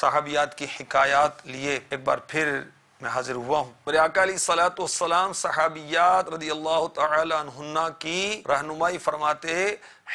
صحابیات کی حکایات لیے ایک بار پھر میں حاضر ہوا ہوں۔ میرے آقا علیہ الصلوۃ والسلام صحابیات رضی اللہ تعالی عنہن کی رہنمائی فرماتے،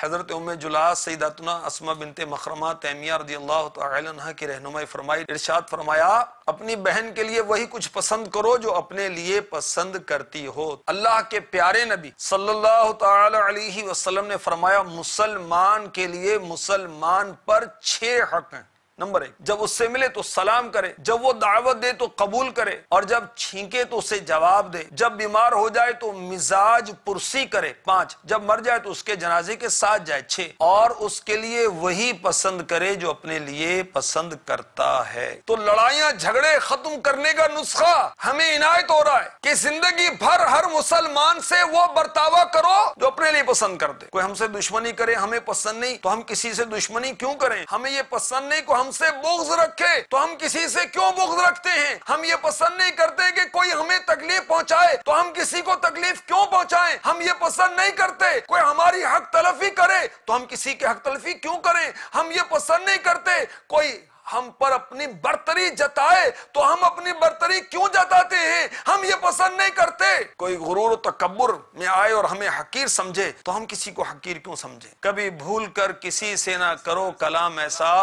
حضرت ام جلاء سیداتنا اسماء بنت مخرمہ تیمیہ رضی اللہ تعالی عنہ کی رہنمائی فرمائی، ارشاد فرمایا اپنی بہن کے لیے وہی کچھ پسند کرو جو اپنے لیے پسند کرتی ہو۔ اللہ کے پیارے نبی صلی اللہ تعالی علیہ وسلم نے فرمایا مسلمان کے لیے مسلمان پر 6 حق ہیں۔ نمبر 1، جب اس سے ملے تو سلام کرے، جب وہ دعوت دے تو قبول کرے، اور جب چھینکے تو اسے جواب دے، جب بیمار ہو جائے تو مزاج پرسی کرے، 5، جب مر جائے تو اس کے جنازے کے ساتھ جائے، 6، اور اس کے لیے وہی پسند کرے جو اپنے لیے پسند کرتا ہے۔ تو لڑائیاں جھگڑے ختم کرنے کا نسخہ ہمیں عنایت ہو رہا ہے کہ زندگی بھر ہر مسلمان سے وہ برتاوا کرو جو اپنے لیے پسند کرتے۔ کوئی ہم سے دشمنی کرے ہمیں پسند نہیں تو ہم کسی سے دشمنی کیوں کریں؟ ہمیں یہ پسند نہیں کو ہم سے بغض رکھے تو ہم کسی سے کیوں بغض رکھتے ہیں؟ ہم یہ پسند نہیں کرتے کہ کوئی ہمیں تکلیف پہنچائے تو ہم کسی کو تکلیف کیوں پہنچائیں؟ ہم یہ پسند نہیں کرتے کوئی ہماری حق تلفی کرے تو ہم کسی کے حق تلفی کیوں کریں؟ ہم یہ پسند نہیں کرتے کوئی ہم پر اپنی برتری جتائے تو ہم اپنی برتری کیوں جتاتے ہیں؟ ہم یہ پسند نہیں کرتے کوئی غرور و تکبر میں آئے اور ہمیں حقیر سمجھے تو ہم کسی کو حقیر کیوں سمجھے؟ کبھی بھول کر کسی سے نہ کرو کلام ایسا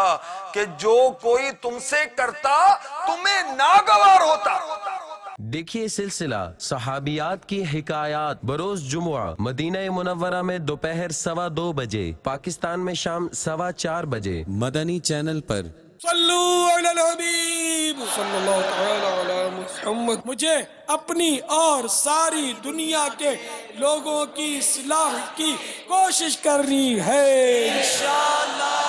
کہ جو کوئی تم سے کرتا تمہیں ناگوار ہوتا۔ دیکھیے سلسلہ صحابیات کی حکایات بروز جمعہ مدینہ منورہ میں دوپہر 2:15 بجے، پاکستان میں شام 4:15 بجے، مدنی چینل پر۔ صلو علی الحبیب صلی اللہ تعالی علی محمد۔ مجھے اپنی اور ساری دنیا کے لوگوں کی اصلاح کی کوشش کرنی ہے انشاءاللہ۔